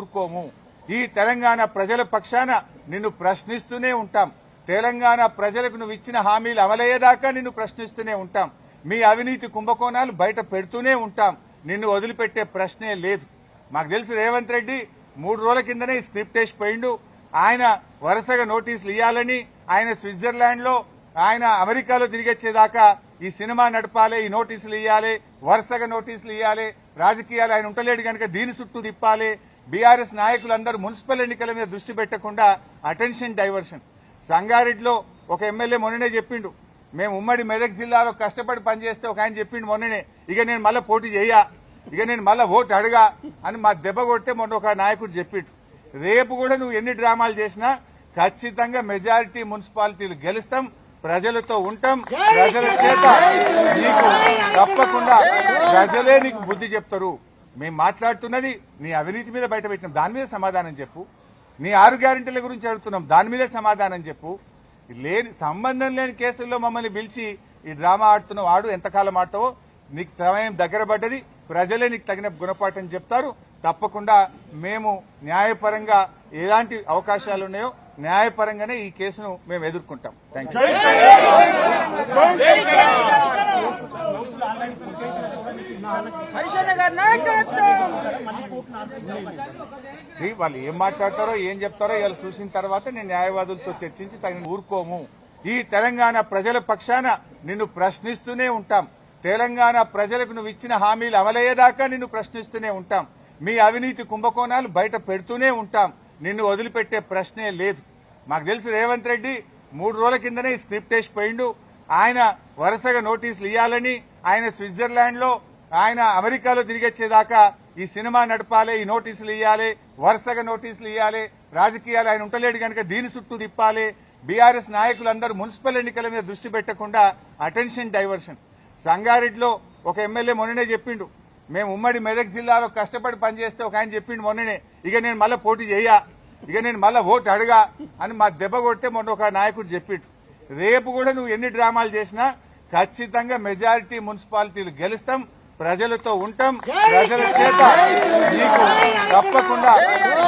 ఊరుకోము. ఈ తెలంగాణ ప్రజల పక్షాన నిన్ను ప్రశ్నిస్తూనే ఉంటాం. తెలంగాణ ప్రజలకు నువ్వు ఇచ్చిన హామీలు అమలయ్యేదాకా నిన్ను ప్రశ్నిస్తూనే ఉంటాం. మీ అవినీతి కుంభకోణాలు బయట పెడుతూనే ఉంటాం. నిన్ను వదిలిపెట్టే ప్రశ్నే లేదు. మాకు తెలుసు రేవంత్ రెడ్డి 3 రోజుల కిందనే ఈ స్క్రిప్ట్ వేసి పోయిండు. ఆయన వరుసగా నోటీసులు ఇవ్వాలని, ఆయన స్విట్జర్లాండ్ లో, ఆయన అమెరికాలో తిరిగొచ్చేదాకా ఈ సినిమా నడపాలి, ఈ నోటీసులు ఇవ్వాలి, వరుసగా నోటీసులు ఇవ్వాలి, రాజకీయాలు ఆయన ఉంటలేడు కనుక దీని చుట్టూ తిప్పాలి. బీఆర్ఎస్ నాయకులందరూ మున్సిపల్ ఎన్నికల మీద దృష్టి పెట్టకుండా అటెన్షన్ డైవర్షన్. సంగారెడ్డిలో ఒక ఎమ్మెల్యే మొన్ననే చెప్పిండు, మేము ఉమ్మడి మెదక్ జిల్లాలో కష్టపడి పనిచేస్తే ఒక ఆయన చెప్పిండు మొన్ననే, ఇక నేను మళ్ళీ పోటీ చేయా, ఇక నేను మళ్ళీ ఓటు అడగా అని మా దెబ్బ కొడితే మొన్న ఒక నాయకుడు చెప్పిండు. రేపు కూడా నువ్వు ఎన్ని డ్రామాలు చేసినా ఖచ్చితంగా మెజారిటీ మున్సిపాలిటీలు గెలుస్తాం, ప్రజలతో ఉంటాం. ప్రజల చేత నీకు తప్పకుండా ప్రజలే నీకు బుద్ధి చెప్తారు. మేము మాట్లాడుతున్నది నీ అవినీతి మీద బయట పెట్టినాం, దాని మీద సమాధానం చెప్పు. నీ 6 గ్యారెంటీల గురించి అడుగుతున్నాం, దాని మీద సమాధానం చెప్పు. సంబంధం లేని కేసుల్లో మమ్మల్ని పిలిచి ఈ డ్రామా ఆడుతున్నావు, ఆడు ఎంతకాలం ఆడతావో. నీకు సమయం దగ్గర పడ్డది, ప్రజలే నీకు తగిన గుణపాఠం చెప్తారు. తప్పకుండా మేము న్యాయపరంగా ఎలాంటి అవకాశాలు ఉన్నాయో న్యాయపరంగానే ఈ కేసును మేము ఎదుర్కొంటాం. Thank you. వాళ్ళు ఏం మాట్లాడతారో ఏం చెప్తారో ఇవాళ చూసిన తర్వాత నేను న్యాయవాదులతో చర్చించి తగిన ఊరుకోము. ఈ తెలంగాణ ప్రజల పక్షాన నిన్ను ప్రశ్నిస్తూనే ఉంటాం. తెలంగాణ ప్రజలకు నువ్వు ఇచ్చిన హామీలు అమలయ్యేదాకా నిన్ను ప్రశ్నిస్తూనే ఉంటాం. మీ అవినీతి కుంభకోణాలు బయట పెడుతూనే ఉంటాం. నిన్ను వదిలిపెట్టే ప్రశ్నే లేదు. మాకు తెలుసు రేవంత్ రెడ్డి 3 రోజుల కిందనే ఈ స్క్రిప్ట్ వేసి పోయిండు. ఆయన వరుసగా నోటీసులు ఇవ్వాలని, ఆయన స్విట్జర్లాండ్ లో, ఆయన అమెరికాలో తిరిగొచ్చేదాకా ఈ సినిమా నడపాలి, ఈ నోటీసులు ఇవ్వాలి, వరుసగా నోటీసులు ఇవ్వాలి, రాజకీయాలు ఆయన ఉంటలేడు కనుక దీని చుట్టూ తిప్పాలి. బీఆర్ఎస్ నాయకులందరూ మున్సిపల్ ఎన్నికల మీద దృష్టి పెట్టకుండా అటెన్షన్ డైవర్షన్. సంగారెడ్డిలో ఒక ఎమ్మెల్యే మొన్ననే చెప్పిండు, మేము ఉమ్మడి మెదక్ జిల్లాలో కష్టపడి పనిచేస్తే ఒక ఆయన చెప్పిండు మొన్ననే, ఇక నేను మళ్ళీ పోటీ చేయా, ఇక నేను మళ్ళీ ఓటు అడగా అని మా దెబ్బ కొడితే మొన్న ఒక నాయకుడు చెప్పిండు. రేపు కూడా నువ్వు ఎన్ని డ్రామాలు చేసినా ఖచ్చితంగా మెజారిటీ మున్సిపాలిటీలు గెలుస్తాం, ప్రజలతో ఉంటాం. ప్రజల చేత నీకు తప్పకుండా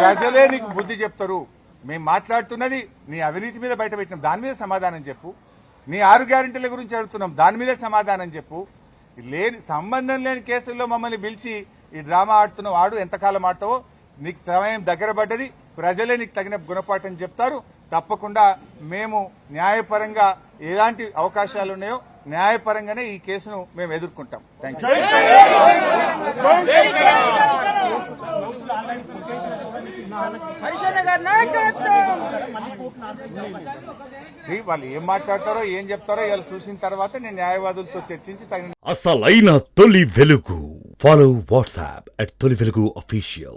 ప్రజలే నీకు బుద్ధి చెప్తారు. మేము మాట్లాడుతున్నది నీ అవినీతి మీద బయట పెట్టినాం, దాని మీద సమాధానం చెప్పు. నీ 6 గ్యారెంటీల గురించి అడుగుతున్నాం, దాని మీద సమాధానం చెప్పు. సంబంధం లేని కేసుల్లో మమ్మల్ని పిలిచి ఈ డ్రామా ఆడుతున్నావు, ఆడు ఎంతకాలం ఆడతావో. నీకు సమయం దగ్గర పడ్డది, ప్రజలే నీకు తగిన గుణపాఠం చెప్తారు. తప్పకుండా మేము న్యాయపరంగా ఎలాంటి అవకాశాలు ఉన్నాయో న్యాయపరంగానే ఈ కేసును మేము ఎదుర్కొంటాం. Thank you. వాళ్ళు ఏం మాట్లాడతారో ఏం చెప్తారో ఇవాళ చూసిన తర్వాత నేను న్యాయవాదులతో చర్చించి తగిన అసలైన తొలి వెలుగు. ఫాలో వాట్సాప్ @తొలి వెలుగు official.